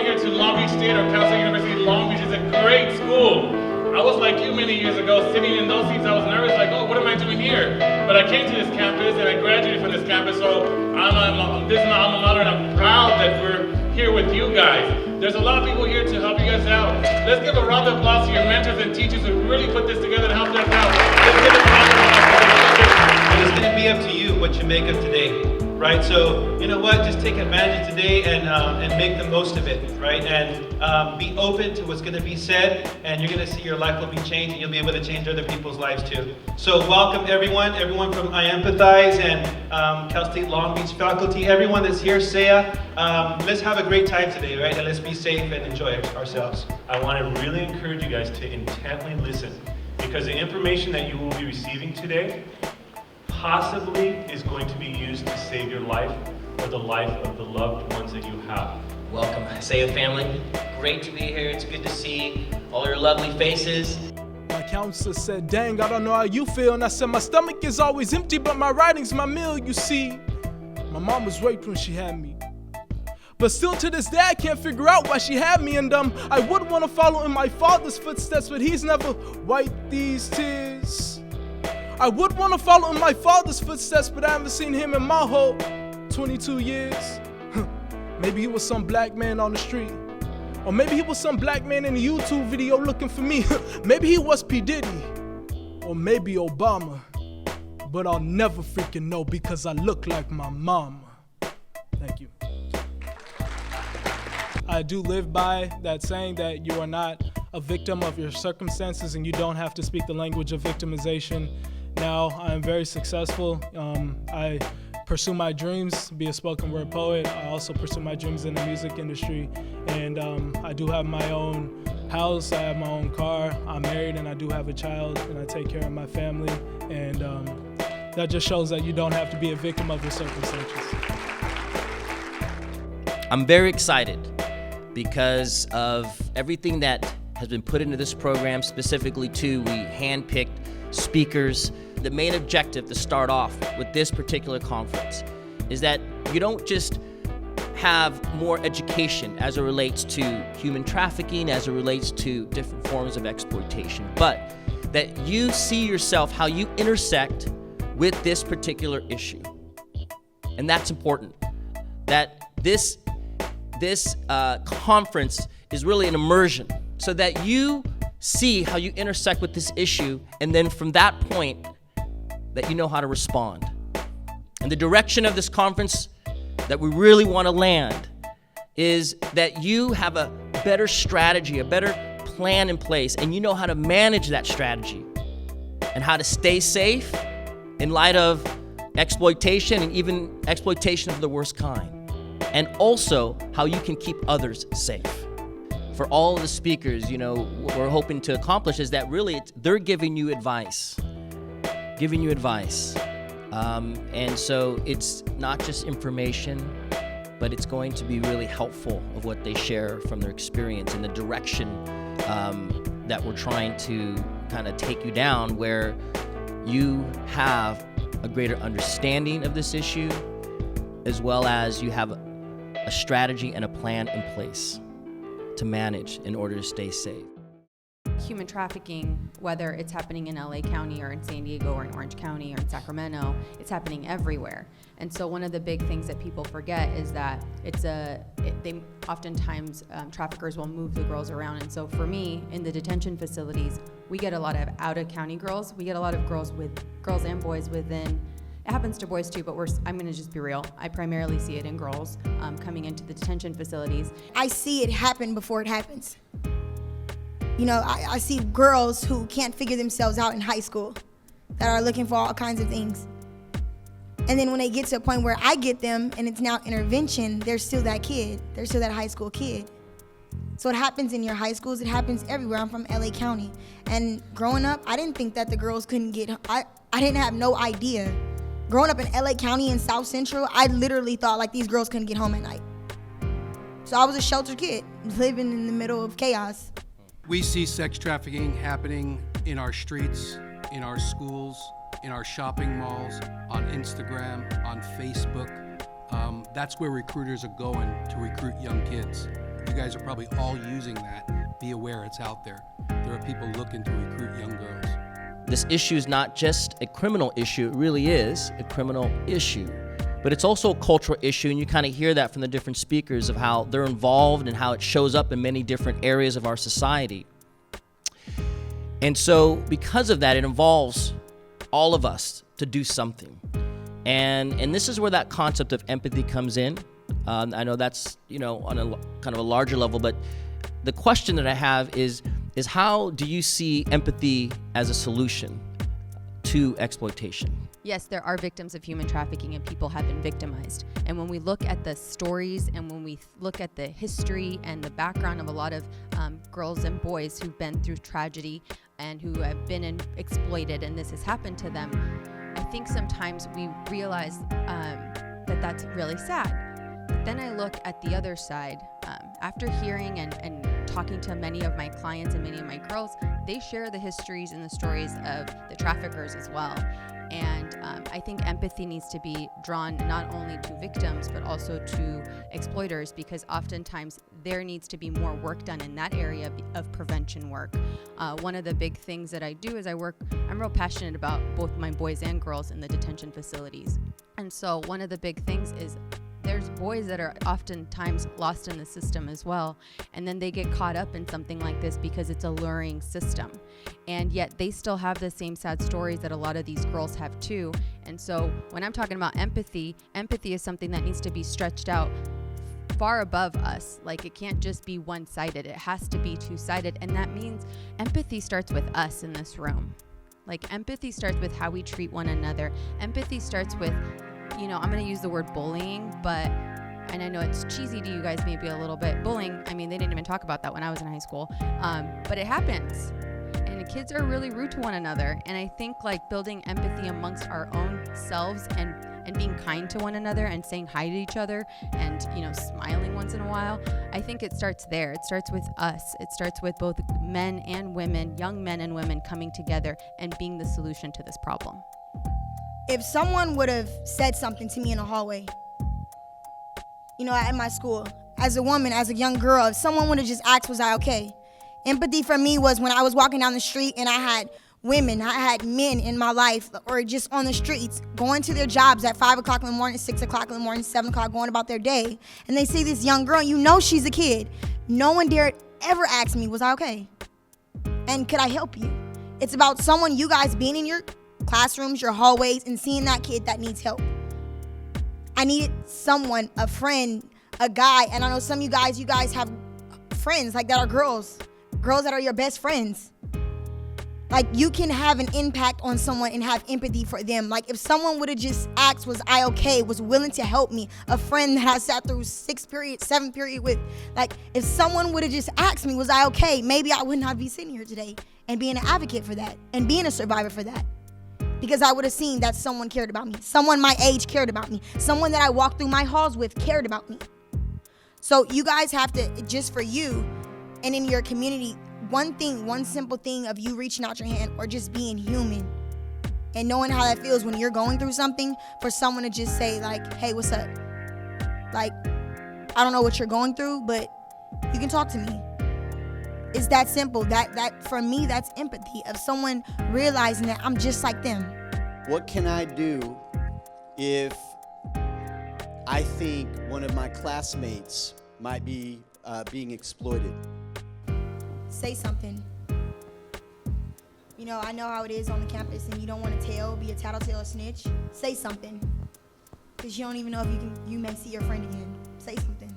welcome here to Long Beach State or Cal State University. Long Beach is a great school. I was like you many years ago, sitting in those seats. I was nervous, like, oh, what am I doing here? But I came to this campus and I graduated from this campus, so this is my alma mater, and I'm proud that we're here with you guys. There's a lot of people here to help you guys out. Let's give a round of applause to your mentors and teachers who really put this together to help us out. Let's give a round of applause. And it's going to be up to you what you make of today, right? So, you know what? Just take advantage of today and make the most of it, right? And be open to what's going to be said, and you're going to see your life will be changed, and you'll be able to change other people's lives too. So welcome everyone from I Empathize and Cal State Long Beach faculty, everyone that's here, Saya. Let's have a great time today, right? And let's be safe and enjoy ourselves. I want to really encourage you guys to intently listen, because the information that you will be receiving today possibly is going to be used to save your life or the life of the loved ones that you have. Welcome, Saya family. Great to be here. It's good to see all your lovely faces. My counselor said, dang, I don't know how you feel. And I said, my stomach is always empty, but my writing's my meal, you see. My mom was raped when she had me. But still to this day, I can't figure out why she had me. And I would want to follow in my father's footsteps, but he's never wiped these tears. I would want to follow in my father's footsteps, but I haven't seen him in my whole 22 years. Maybe he was some black man on the street. Or maybe he was some black man in a YouTube video looking for me. Maybe he was P. Diddy. Or maybe Obama. But I'll never freaking know because I look like my mama. Thank you. I do live by that saying that you are not a victim of your circumstances and you don't have to speak the language of victimization. Now, I am very successful. I pursue my dreams, be a spoken word poet. I also pursue my dreams in the music industry. And I do have my own house, I have my own car, I'm married and I do have a child and I take care of my family. And that just shows that you don't have to be a victim of your circumstances. I'm very excited because of everything that has been put into this program. Specifically, we handpicked speakers. The main objective to start off with this particular conference is that you don't just have more education as it relates to human trafficking, as it relates to different forms of exploitation, but that you see yourself, how you intersect with this particular issue. And that's important. That this conference is really an immersion so that you see how you intersect with this issue, and then from that point, that you know how to respond. And the direction of this conference that we really want to land is that you have a better strategy, a better plan in place, and you know how to manage that strategy and how to stay safe in light of exploitation and even exploitation of the worst kind. And also how you can keep others safe. For all of the speakers, what we're hoping to accomplish is that really they're giving you advice. And so it's not just information, but it's going to be really helpful of what they share from their experience and the direction that we're trying to kind of take you down, where you have a greater understanding of this issue, as well as you have a strategy and a plan in place to manage in order to stay safe. Human trafficking, whether it's happening in LA County or in San Diego or in Orange County or in Sacramento, it's happening everywhere. And so one of the big things that people forget is that oftentimes traffickers will move the girls around. And so for me, in the detention facilities, we get a lot of out-of-county girls. We get a lot of girls and boys within. It happens to boys too, but I'm gonna just be real. I primarily see it in girls coming into the detention facilities. I see it happen before it happens. I see girls who can't figure themselves out in high school that are looking for all kinds of things. And then when they get to a point where I get them and it's now intervention, they're still that kid. They're still that high school kid. So it happens in your high schools, it happens everywhere. I'm from LA County. And growing up, I didn't think that the girls couldn't get, I didn't have no idea. Growing up in LA County in South Central, I literally thought like these girls couldn't get home at night. So I was a sheltered kid, living in the middle of chaos. We see sex trafficking happening in our streets, in our schools, in our shopping malls, on Instagram, on Facebook. That's where recruiters are going to recruit young kids. You guys are probably all using that. Be aware it's out there. There are people looking to recruit young girls. This issue is not just a criminal issue, it really is a criminal issue. But it's also a cultural issue, and you kind of hear that from the different speakers of how they're involved and how it shows up in many different areas of our society. And so because of that, it involves all of us to do something. And this is where that concept of empathy comes in. I know that's, on a kind of a larger level, but the question that I have is how do you see empathy as a solution to exploitation? Yes, there are victims of human trafficking and people have been victimized. And when we look at the stories and when we look at the history and the background of a lot of girls and boys who've been through tragedy and who have been exploited and this has happened to them, I think sometimes we realize that that's really sad. But then I look at the other side. After hearing and talking to many of my clients and many of my girls, they share the histories and the stories of the traffickers as well. And I think empathy needs to be drawn not only to victims, but also to exploiters, because oftentimes there needs to be more work done in that area of prevention work. One of the big things that I do is I'm real passionate about both my boys and girls in the detention facilities. And so one of the big things is there's boys that are oftentimes lost in the system as well, and then they get caught up in something like this because it's a luring system, and yet they still have the same sad stories that a lot of these girls have too. And so when I'm talking about empathy is something that needs to be stretched out far above us. Like, it can't just be one-sided, it has to be two-sided, and that means empathy starts with us in this room. Like, empathy starts with how we treat one another. Empathy starts with, I'm going to use the word bullying, and I know it's cheesy to you guys maybe a little bit. Bullying, I mean, they didn't even talk about that when I was in high school, but it happens. And the kids are really rude to one another. And I think building empathy amongst our own selves and being kind to one another and saying hi to each other and, smiling once in a while, I think it starts there. It starts with us. It starts with both men and women, young men and women coming together and being the solution to this problem. If someone would have said something to me in the hallway, at my school, as a woman, as a young girl, if someone would have just asked, was I okay? Empathy for me was when I was walking down the street and I had women, I had men in my life, or just on the streets, going to their jobs at 5 o'clock in the morning, 6 o'clock in the morning, 7 o'clock, going about their day, and they see this young girl, she's a kid. No one dared ever ask me, was I okay? And could I help you? It's about someone, you guys being in your classrooms, your hallways, and seeing that kid that needs help. I needed someone, a friend, a guy, and I know some of you guys have friends that are girls that are your best friends. You can have an impact on someone and have empathy for them. If someone would have just asked, was I okay, was willing to help me, a friend that I sat through 6th period, 7th period with, if someone would have just asked me, was I okay, maybe I would not be sitting here today and being an advocate for that and being a survivor for that. Because I would have seen that someone cared about me. Someone my age cared about me. Someone that I walked through my halls with cared about me. So you guys have to, just for you and in your community, one simple thing of you reaching out your hand or just being human and knowing how that feels when you're going through something, for someone to just say hey, what's up? I don't know what you're going through, but you can talk to me. It's that simple. That for me, that's empathy, of someone realizing that I'm just like them. What can I do if I think one of my classmates might be being exploited? Say something. I know how it is on the campus, and you don't want to be a tattletale or snitch. Say something, because you don't even know if you may see your friend again. Say something.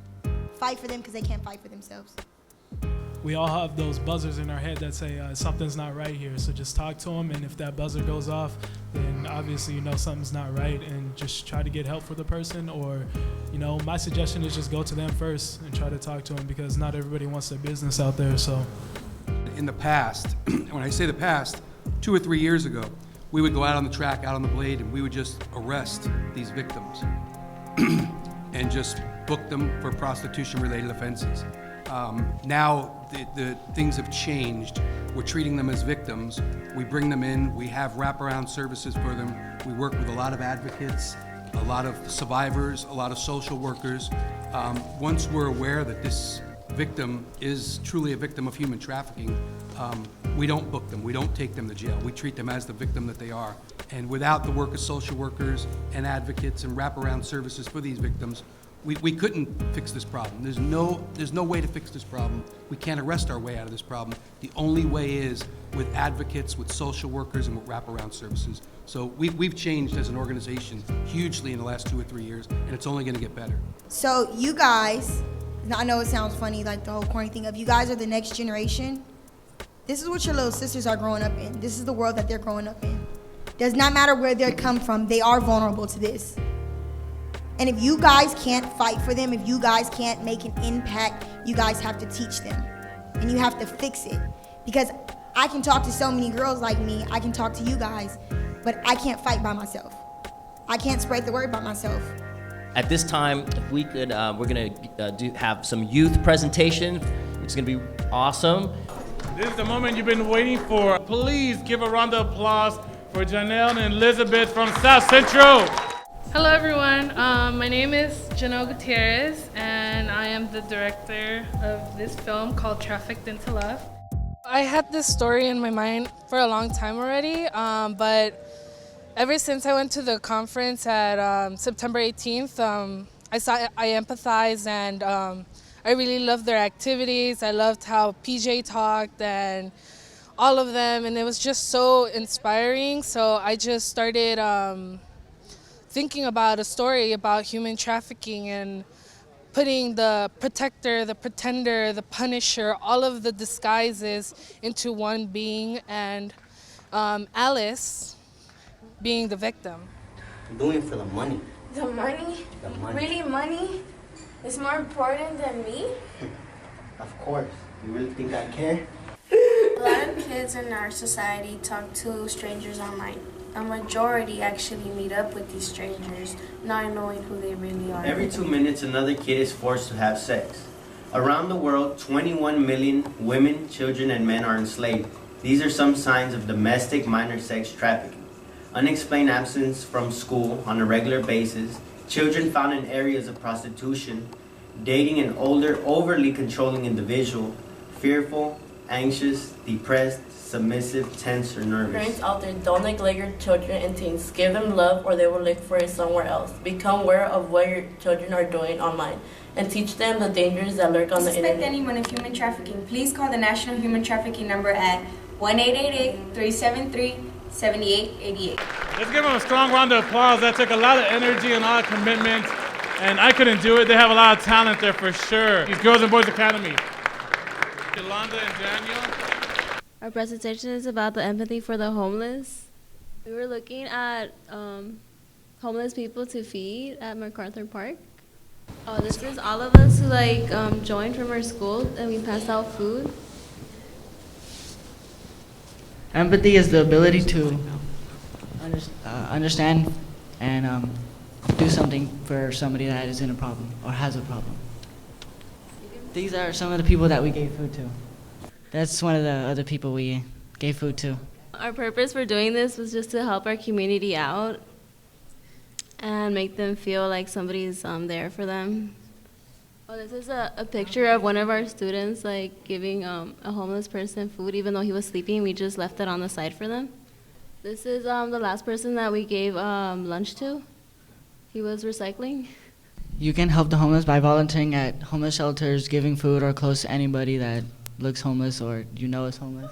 Fight for them, because they can't fight for themselves. We all have those buzzers in our head that say something's not right here. So just talk to them, and if that buzzer goes off, then obviously something's not right, and just try to get help for the person. Or, my suggestion is just go to them first and try to talk to them, because not everybody wants their business out there. So, In the past, when I say the past, 2 or 3 years ago, we would go out on the track, out on the blade, and we would just arrest these victims and just book them for prostitution-related offenses. Now the things have changed. We're treating them as victims. We bring them in. We have wraparound services for them. We work with a lot of advocates, a lot of survivors, a lot of social workers. Once we're aware that this victim is truly a victim of human trafficking, we don't book them, we don't take them to jail. We treat them as the victim that they are. And without the work of social workers and advocates and wraparound services for these victims, we couldn't fix this problem. There's no way to fix this problem. We can't arrest our way out of this problem. The only way is with advocates, with social workers, and with wraparound services. So we've changed as an organization hugely in the last 2 or 3 years, and it's only gonna get better. So you guys, I know it sounds funny, like the whole corny thing of you guys are the next generation. This is what your little sisters are growing up in. This is the world that they're growing up in. Does not matter where they come from, they are vulnerable to this. And if you guys can't fight for them, if you guys can't make an impact, you guys have to teach them. And you have to fix it. Because I can talk to so many girls like me, I can talk to you guys, but I can't fight by myself. I can't spread the word by myself. At this time, if we could, we're gonna have some youth presentation. It's gonna be awesome. This is the moment you've been waiting for. Please give a round of applause for Janelle and Elizabeth from South Central. Hello everyone, my name is Janelle Gutierrez and I am the director of this film called Trafficked into Love. I had this story in my mind for a long time already, but ever since I went to the conference at September 18th, I empathized and I really loved their activities. I loved how PJ talked and all of them, and it was just so inspiring. So I just started thinking about a story about human trafficking and putting the protector, the pretender, the punisher, all of the disguises into one being, and Alice being the victim. I'm doing it for the money. The money? The money. Really, money is more important than me? Of course. You really think I care? A lot of kids in our society talk to strangers online. A majority actually meet up with these strangers, not knowing who they really are. Every 2 minutes, another kid is forced to have sex. Around the world, 21 million women, children, and men are enslaved. These are some signs of domestic minor sex trafficking. Unexplained absence from school on a regular basis, children found in areas of prostitution, dating an older, overly controlling individual, fearful, anxious, depressed, submissive, tense, or nervous. Parents out there, don't neglect your children and teens. Give them love or they will look for it somewhere else. Become aware of what your children are doing online and teach them the dangers that lurk on the internet. Suspect anyone of human trafficking, please call the National Human Trafficking number at 1-888-373-7888. Let's give them a strong round of applause. That took a lot of energy and a lot of commitment, and I couldn't do it. They have a lot of talent there for sure. These Girls and Boys Academy. Yolanda and Daniel. Our presentation is about the empathy for the homeless. We were looking at homeless people to feed at MacArthur Park. Oh, this is all of us who joined from our school and we passed out food. Empathy is the ability to understand and do something for somebody that is in a problem or has a problem. These are some of the people that we gave food to. That's one of the other people we gave food to. Our purpose for doing this was just to help our community out and make them feel like somebody's there for them. Oh, this is a picture of one of our students giving a homeless person food. Even though he was sleeping, we just left it on the side for them. This is the last person that we gave lunch to. He was recycling. You can help the homeless by volunteering at homeless shelters, giving food or close to anybody that looks homeless or you know is homeless.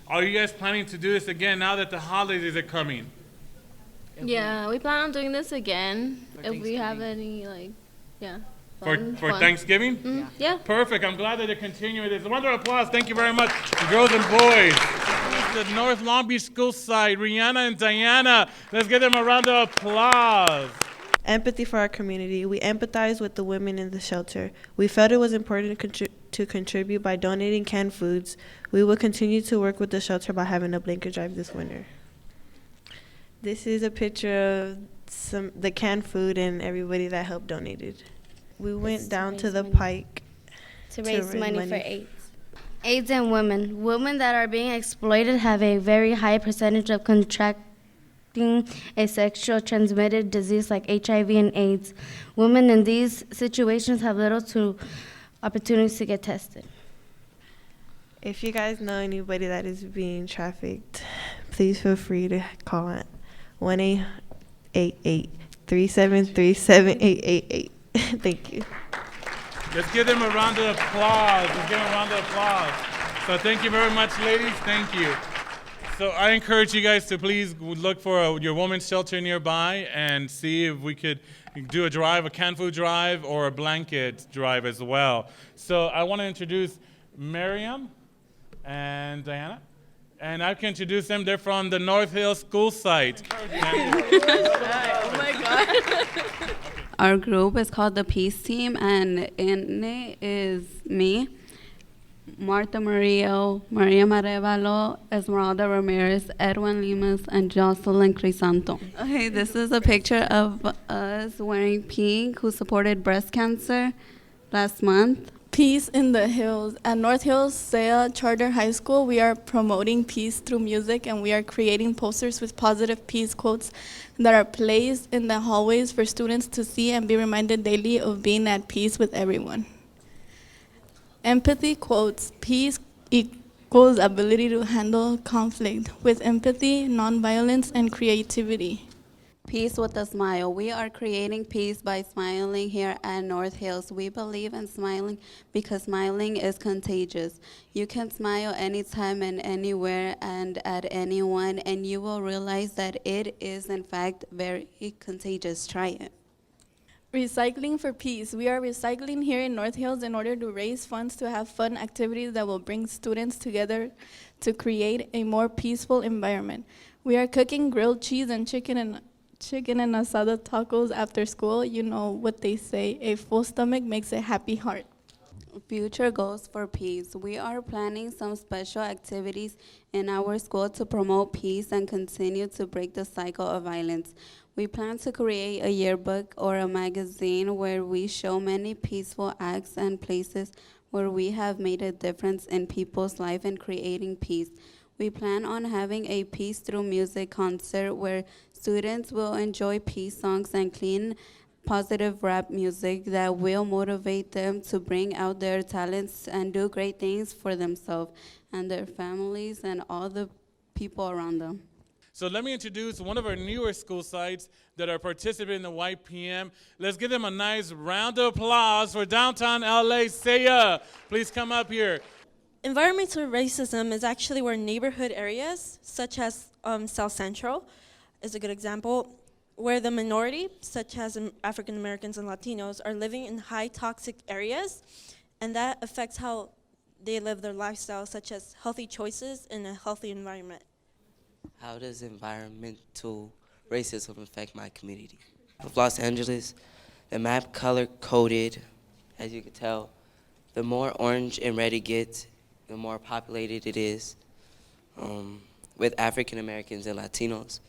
Are you guys planning to do this again now that the holidays are coming? Yeah, we plan on doing this again if we have any For Thanksgiving? Mm-hmm. Yeah. Perfect. I'm glad that they're continuing this. A round of applause. Thank you very much, girls and boys. The North Long Beach School side, Rihanna and Diana. Let's give them a round of applause. Empathy for our community. We empathize with the women in the shelter. We felt it was important to contribute by donating canned foods. We will continue to work with the shelter by having a blanket drive this winter. This is a picture of the canned food and everybody that helped donated. We went down to the Pike to raise money for AIDS. AIDS and women. Women that are being exploited have a very high percentage of contracting a sexual transmitted disease like HIV and AIDS. Women in these situations have little to opportunities to get tested. If you guys know anybody that is being trafficked, please feel free to call at 1-888-373-7888. Thank you. Let's give them a round of applause. So thank you very much, ladies. Thank you. So I encourage you guys to please look for your women's shelter nearby and see if we could do a drive, a canned food drive, or a blanket drive as well. So I want to introduce Miriam and Diana. And I can introduce them. They're from the North Hill School site. Oh my God. Our group is called the Peace Team, and in it is me, Marta Murillo, Maria Marevalo, Esmeralda Ramirez, Edwin Limas, and Jocelyn Crisanto. Okay, this is a picture of us wearing pink who supported breast cancer last month. Peace in the Hills. At North Hills Sea Charter High School, we are promoting peace through music, and we are creating posters with positive peace quotes that are placed in the hallways for students to see and be reminded daily of being at peace with everyone. Empathy quotes: peace equals ability to handle conflict with empathy, nonviolence, and creativity. Peace with a smile. We are creating peace by smiling here at North Hills. We believe in smiling because smiling is contagious. You can smile anytime and anywhere and at anyone, and you will realize that it is in fact very contagious. Try it. Recycling for Peace. We are recycling here in North Hills in order to raise funds to have fun activities that will bring students together to create a more peaceful environment. We are cooking grilled cheese and chicken and asada tacos after school. You know what they say, a full stomach makes a happy heart. Future goals for peace. We are planning some special activities in our school to promote peace and continue to break the cycle of violence. We plan to create a yearbook or a magazine where we show many peaceful acts and places where we have made a difference in people's life and creating peace. We plan on having a Peace Through Music concert where students will enjoy peace songs and clean, positive rap music that will motivate them to bring out their talents and do great things for themselves and their families and all the people around them. So let me introduce one of our newer school sites that are participating in the YPM. Let's give them a nice round of applause for downtown LA. Saya, please come up here. Environmental racism is actually where neighborhood areas, such as South Central, is a good example, where the minority, such as African Americans and Latinos, are living in high toxic areas, and that affects how they live their lifestyle, such as healthy choices in a healthy environment. How does environmental racism affect my community? Of Los Angeles, the map color-coded, as you can tell. The more orange and red it gets, the more populated it is with African Americans and Latinos.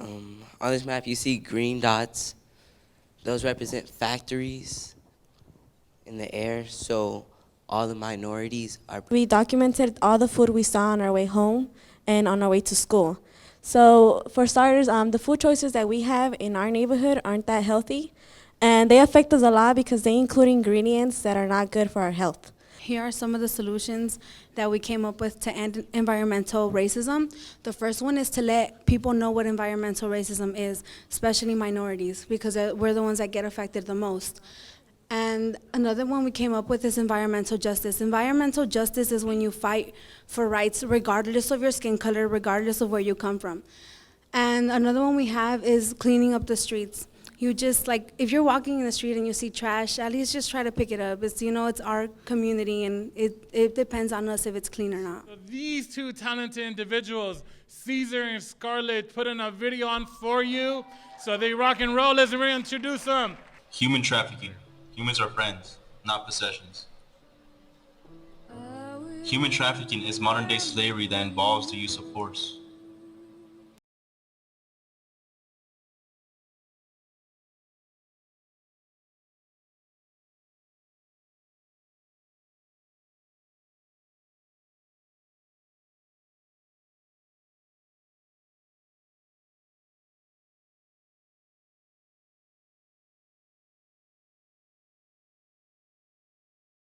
On this map, you see green dots. Those represent factories in the air, so all the minorities are. We documented all the food we saw on our way home and on our way to school. So for starters, the food choices that we have in our neighborhood aren't that healthy, and they affect us a lot because they include ingredients that are not good for our health. Here are some of the solutions that we came up with to end environmental racism. The first one is to let people know what environmental racism is, especially minorities, because we're the ones that get affected the most. And another one we came up with is environmental justice. Environmental justice is when you fight for rights regardless of your skin color, regardless of where you come from. And another one we have is cleaning up the streets. You just, like, if you're walking in the street and you see trash, at least just try to pick it up. It's, it's our community, and it depends on us if it's clean or not. So these two talented individuals, Caesar and Scarlett, put in a video on for you. So they rock and roll. Let's reintroduce them. Human trafficking. Humans are friends, not possessions. Human trafficking is modern-day slavery that involves the use of force.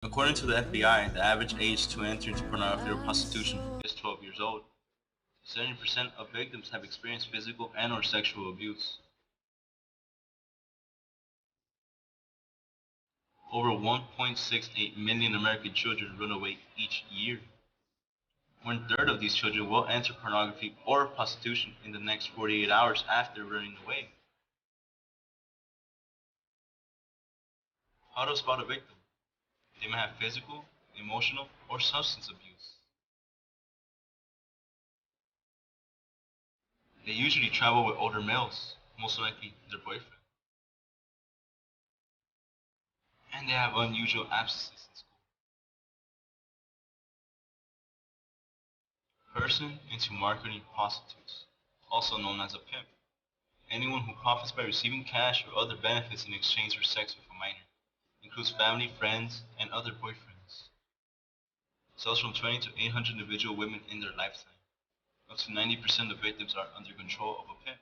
According to the FBI, the average age to enter into pornography or prostitution is 12 years old. 70% of victims have experienced physical and/or sexual abuse. Over 1.68 million American children run away each year. 1/3 of these children will enter pornography or prostitution in the next 48 hours after running away. How to spot a victim? They may have physical, emotional, or substance abuse. They usually travel with older males, most likely their boyfriend. And they have unusual absences in school. Person into marketing prostitutes, also known as a pimp. Anyone who profits by receiving cash or other benefits in exchange for sex with a minor. Includes family, friends, and other boyfriends. Sells from 20 to 800 individual women in their lifetime. Up to 90% of victims are under control of a pimp.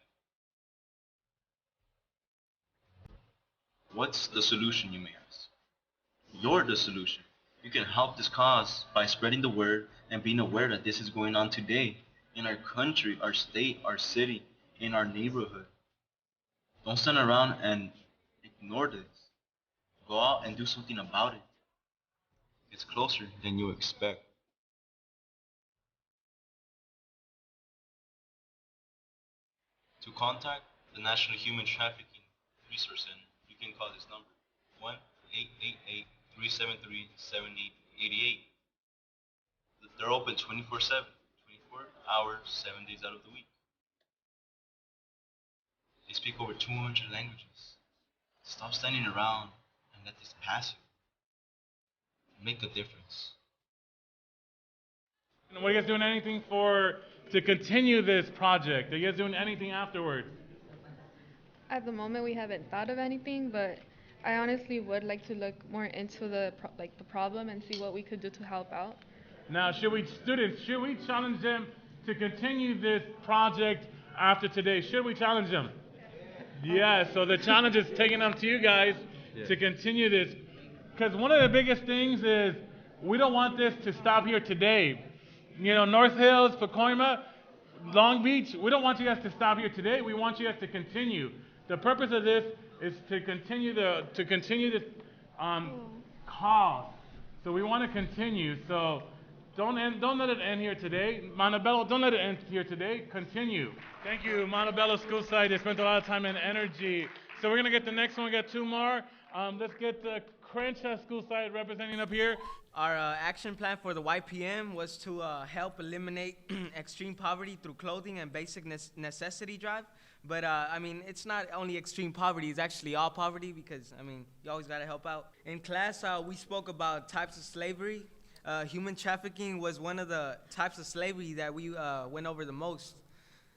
What's the solution, you may ask? You're the solution. You can help this cause by spreading the word and being aware that this is going on today in our country, our state, our city, in our neighborhood. Don't stand around and ignore this. Go out and do something about it. It's closer than you expect. To contact the National Human Trafficking Resource Center, you can call this number, 1-888-373-7888. They're open 24/7, 24 hours, 7 days out of the week. They speak over 200 languages. Stop standing around and let this pass you. Make a difference. And are you guys doing anything to continue this project? Are you guys doing anything afterwards? At the moment, we haven't thought of anything, but I honestly would like to look more into the problem and see what we could do to help out. Now, should we challenge them to continue this project after today? Should we challenge them? Yeah, so the challenge is taking up to you guys to continue this. Because one of the biggest things is we don't want this to stop here today. You know, North Hills, Pacoima, Long Beach, we don't want you guys to stop here today. We want you guys to continue. The purpose of this is to continue this cause. So we want to continue. So don't let it end here today. Montebello, don't let it end here today. Continue. Thank you, Montebello School Site. They spent a lot of time and energy. So we're going to get the next one. We got two more. Let's get the Crenshaw School Site representing up here. Our action plan for the YPM was to help eliminate extreme poverty through clothing and basic necessity drive. But, I mean, it's not only extreme poverty, it's actually all poverty because, I mean, you always got to help out. In class, we spoke about types of slavery. Human trafficking was one of the types of slavery that we went over the most.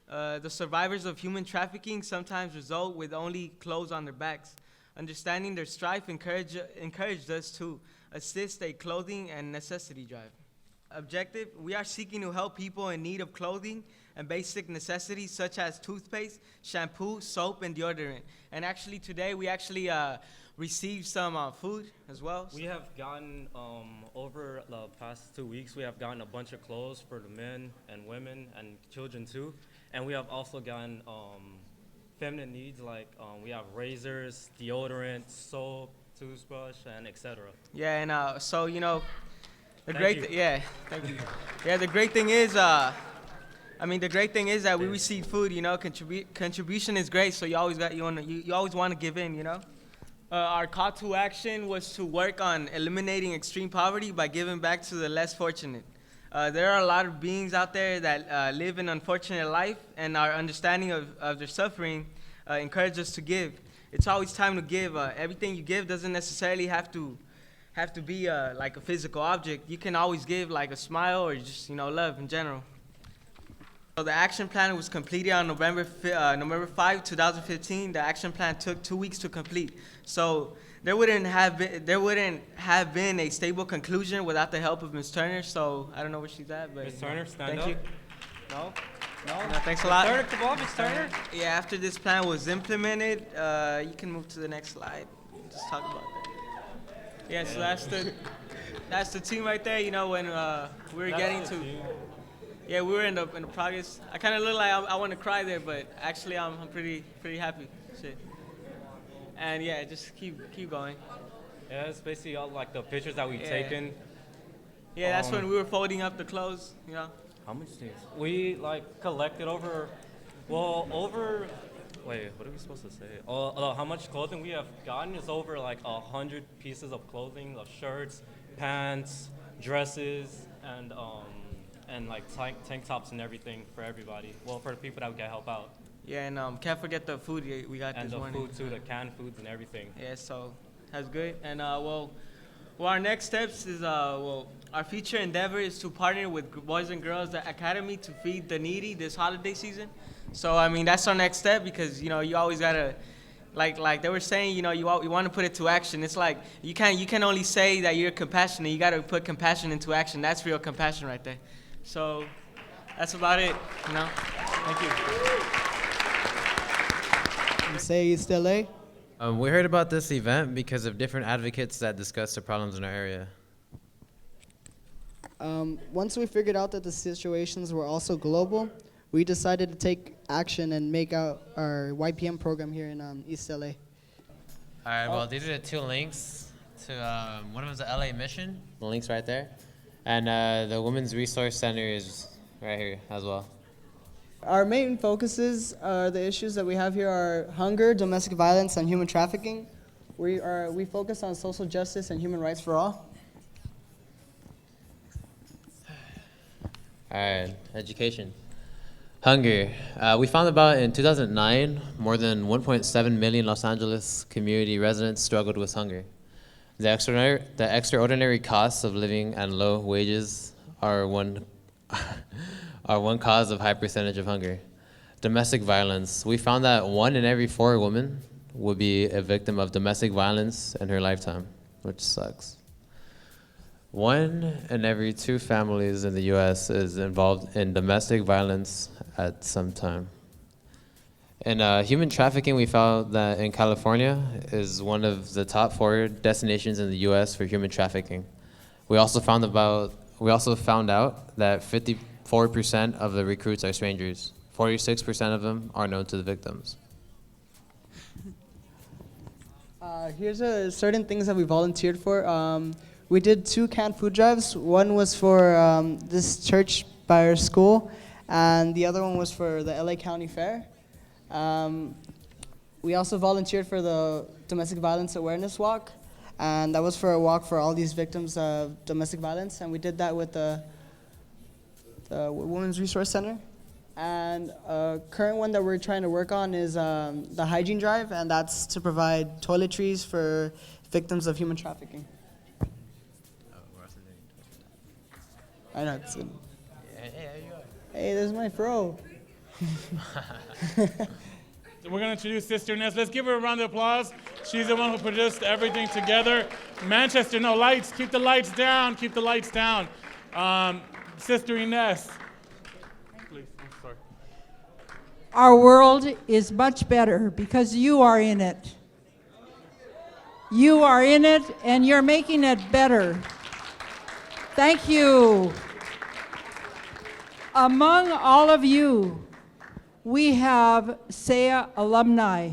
The survivors of human trafficking sometimes result with only clothes on their backs. Understanding their strife encouraged us to assist a clothing and necessity drive. Objective, we are seeking to help people in need of clothing and basic necessities such as toothpaste, shampoo, soap, and deodorant. And actually today we received some food as well. We have gotten, over the past 2 weeks, we have gotten a bunch of clothes for the men and women and children too. And we have also gotten feminine needs like we have razors, deodorant, soap, toothbrush, and etc. Yeah, and so, you know, thank you. Yeah, thank you. Yeah, the great thing is, the great thing is that we receive food, you know, contribution is great, so you always want to give in, you know. Our call to action was to work on eliminating extreme poverty by giving back to the less fortunate. There are a lot of beings out there that live an unfortunate life, and our understanding of their suffering encourages us to give. It's always time to give. Everything you give doesn't necessarily have to be like a physical object. You can always give like a smile or just, you know, love in general. So the action plan was completed on November 5, 2015. The action plan took 2 weeks to complete. So there wouldn't have been a stable conclusion without the help of Ms. Turner. So I don't know where she's at, but Ms. Turner, stand thank up. you. No, Thanks a lot. Turner, come on, Ms. Turner. Yeah, after this plan was implemented, you can move to the next slide. Just talk about that. Yeah, so that's the that's the team right there. You know, when we were getting to, yeah, we were in the progress. I kind of look like I want to cry there, but actually I'm pretty happy. Shit. And yeah, just keep going. Yeah, it's basically all like the pictures that we've taken. Yeah, that's when we were folding up the clothes. You know. How much things? We like collected over. Wait, what are we supposed to say? How much clothing we have gotten is over like 100 pieces of clothing, of shirts, pants, dresses, and like tank tops and everything for everybody. Well, for the people that we can help out. Yeah, and can't forget the food we got and this morning. And the food too, the canned foods and everything. Yeah, so that's good. And well, our next steps is our future endeavor is to partner with Boys and Girls Academy to feed the needy this holiday season. So I mean that's our next step because you always gotta, like they were saying, you want to put it to action. It's like you can only say that you're compassionate. You gotta put compassion into action. That's real compassion right there. So that's about it. Thank you. Say East LA. We heard about this event because of different advocates that discussed the problems in our area. Once we figured out that the situations were also global, we decided to take action and make out our YPM program here in East LA. All right, well, these are the two links to, one of them is the LA Mission, the link's right there, and the Women's Resource Center is right here as well. Our main focuses, the issues that we have here are hunger, domestic violence, and human trafficking. We focus on social justice and human rights for all. All right, education. Hunger. We found about in 2009, more than 1.7 million Los Angeles community residents struggled with hunger. The extraordinary costs of living and low wages are one cause of high percentage of hunger. Domestic violence. We found that 1 in every 4 women would be a victim of domestic violence in her lifetime, which sucks. 1 in every 2 families in the U.S. is involved in domestic violence at some time. In human trafficking, we found that in California is one of the top 4 destinations in the U.S. for human trafficking. We also found out that 54% of the recruits are strangers. 46% of them are known to the victims. Here's certain things that we volunteered for. We did 2 canned food drives. One was for this church by our school, and the other one was for the LA County Fair. We also volunteered for the Domestic Violence Awareness Walk, and that was for a walk for all these victims of domestic violence, and we did that with the Women's Resource Center. And a current one that we're trying to work on is the hygiene drive, and that's to provide toiletries for victims of human trafficking. I know, it's good. Hey, there's my fro. So we're going to introduce Sister Inez. Let's give her a round of applause. She's the one who produced everything together. Manchester, no lights. Keep the lights down. Keep the lights down. Sister Inez. Please, I'm sorry. Our world is much better because you are in it. You are in it, and you're making it better. Thank you. Among all of you, we have SEA alumni,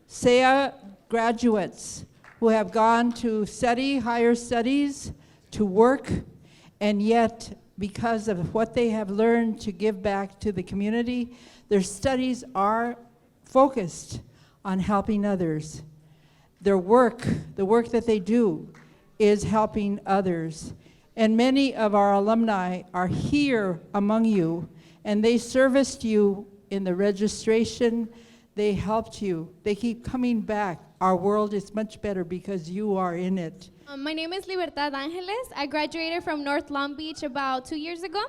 SEA graduates who have gone to study, higher studies, to work, and yet because of what they have learned to give back to the community, their studies are focused on helping others. Their work, the work that they do, is helping others. And many of our alumni are here among you, and they serviced you in the registration. They helped you. They keep coming back. Our world is much better because you are in it. My name is Libertad Angeles. I graduated from North Long Beach about 2 years ago.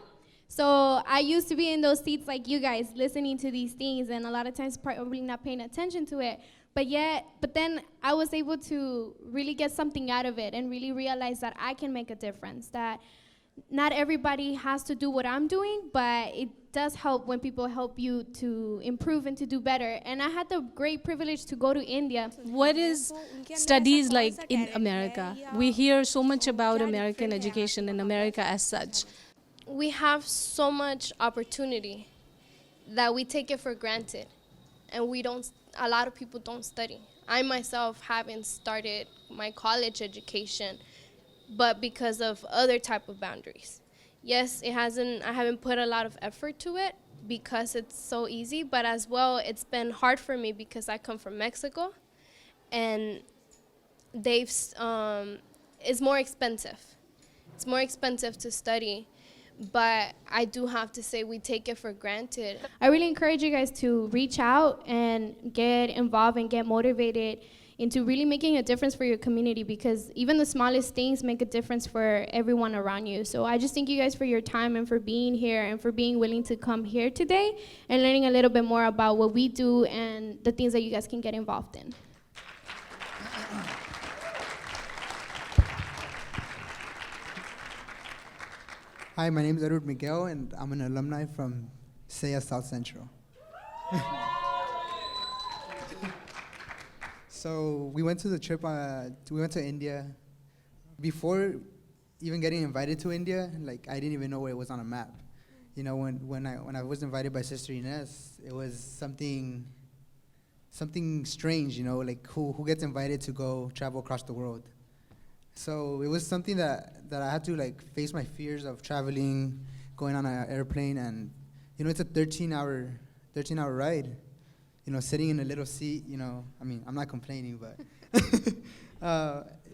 So I used to be in those seats like you guys, listening to these things, and a lot of times probably not paying attention to it. But then I was able to really get something out of it and really realize that I can make a difference, that not everybody has to do what I'm doing, but it does help when people help you to improve and to do better. And I had the great privilege to go to India. What is studies like in America? We hear so much about American education and America as such. We have so much opportunity that we take it for granted, and a lot of people don't study. I myself haven't started my college education, but because of other type of boundaries. Yes, I haven't put a lot of effort to it because it's so easy, but as well, it's been hard for me because I come from Mexico, and it's more expensive. It's more expensive to study, but I do have to say we take it for granted. I really encourage you guys to reach out and get involved and get motivated into really making a difference for your community, because even the smallest things make a difference for everyone around you. So I just thank you guys for your time and for being here and for being willing to come here today and learning a little bit more about what we do and the things that you guys can get involved in. Hi, my name is Edward Miguel, and I'm an alumni from SEA South Central. So we went to the trip, we went to India. Before even getting invited to India, like, I didn't even know where it was on a map. You know, when I was invited by Sister Inez, it was something strange, you know, like who gets invited to go travel across the world. So it was something that I had to like face my fears of traveling, going on an airplane, and you know, it's a 13-hour ride. You know, sitting in a little seat, you know, I mean, I'm not complaining, but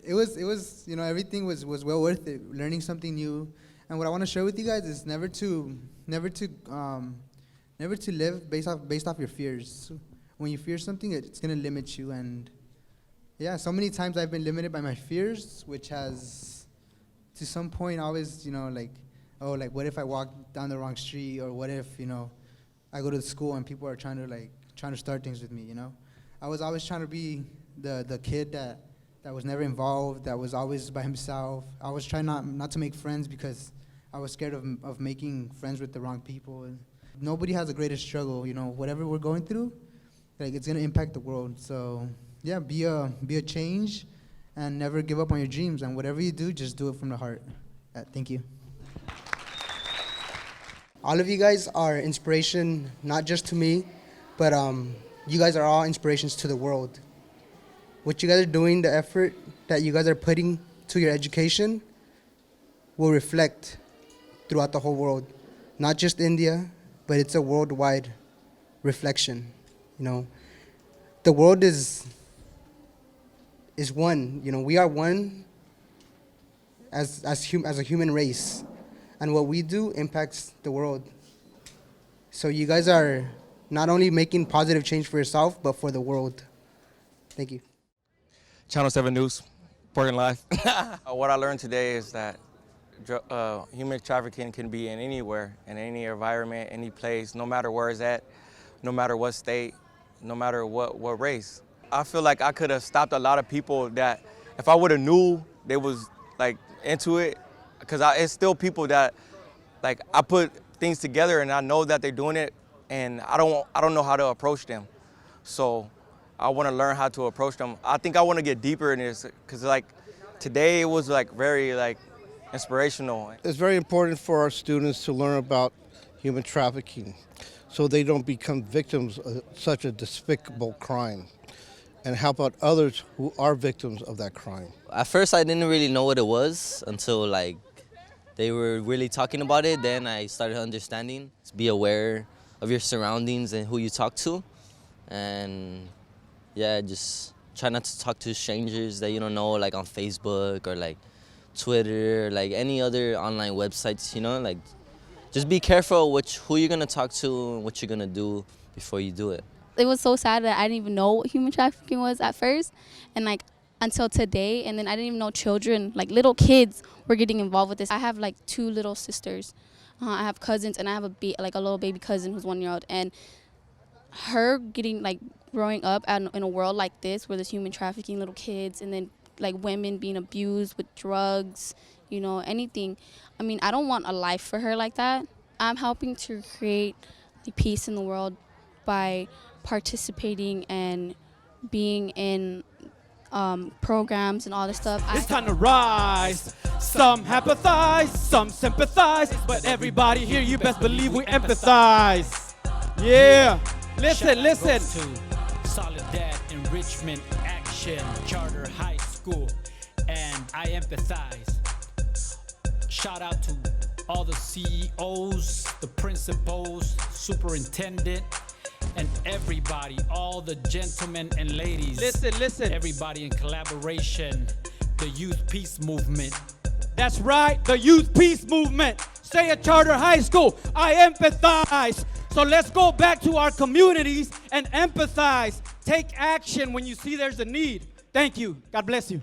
it was, you know, everything was well worth it, learning something new. And what I want to share with you guys is never to live based off your fears. When you fear something, it's going to limit you. And yeah, so many times I've been limited by my fears, which has to some point always, you know, like, oh, like, what if I walk down the wrong street? Or what if, you know, I go to the school and people are trying to start things with me, you know? I was always trying to be the kid that was never involved, that was always by himself. I was trying not to make friends because I was scared of making friends with the wrong people. And nobody has a greater struggle, you know? Whatever we're going through, like, it's gonna impact the world. So yeah, be a change and never give up on your dreams. And whatever you do, just do it from the heart. Thank you. All of you guys are inspiration, not just to me, but you guys are all inspirations to the world. What you guys are doing, the effort that you guys are putting to your education will reflect throughout the whole world. Not just India, but it's a worldwide reflection. You know, the world is one. You know, we are one as a human race, and what we do impacts the world. So you guys are not only making positive change for yourself, but for the world. Thank you. Channel 7 News, Portland Live. What I learned today is that human trafficking can be in anywhere, in any environment, any place, no matter where it's at, no matter what state, no matter what race. I feel like I could have stopped a lot of people that, if I would have knew they was like into it, because it's still people that, like, I put things together and I know that they're doing it, and I don't know how to approach them. So I want to learn how to approach them. I think I want to get deeper in this, because like today it was like very like inspirational. It's very important for our students to learn about human trafficking so they don't become victims of such a despicable crime, and help out others who are victims of that crime. At first I didn't really know what it was until like they were really talking about it. Then I started understanding. Be aware of your surroundings and who you talk to, and yeah, just try not to talk to strangers that you don't know, like on Facebook or like Twitter, like any other online websites, you know, like just be careful who you're gonna talk to and what you're gonna do before you do it. It was so sad that I didn't even know what human trafficking was at first, and like until today, and then I didn't even know children, like little kids, were getting involved with this. I have like 2 little sisters. I have cousins, and I have a little baby cousin who's 1 year old, and her growing up in a world like this where there's human trafficking, little kids, and then like women being abused with drugs, you know, anything. I mean, I don't want a life for her like that. I'm helping to create the peace in the world by participating and being in programs and all this stuff. It's time to rise. Some empathize, some sympathize, but everybody here, you best believe we empathize. Yeah. Listen. To Soledad Enrichment Action Charter High School, and I empathize. Shout out to all the CEOs, the principals, superintendent, and everybody, all the gentlemen and ladies. Listen. Everybody in collaboration, the Youth Peace Movement. That's right, the Youth Peace Movement. Say at Charter High School, I empathize. So let's go back to our communities and empathize. Take action when you see there's a need. Thank you. God bless you.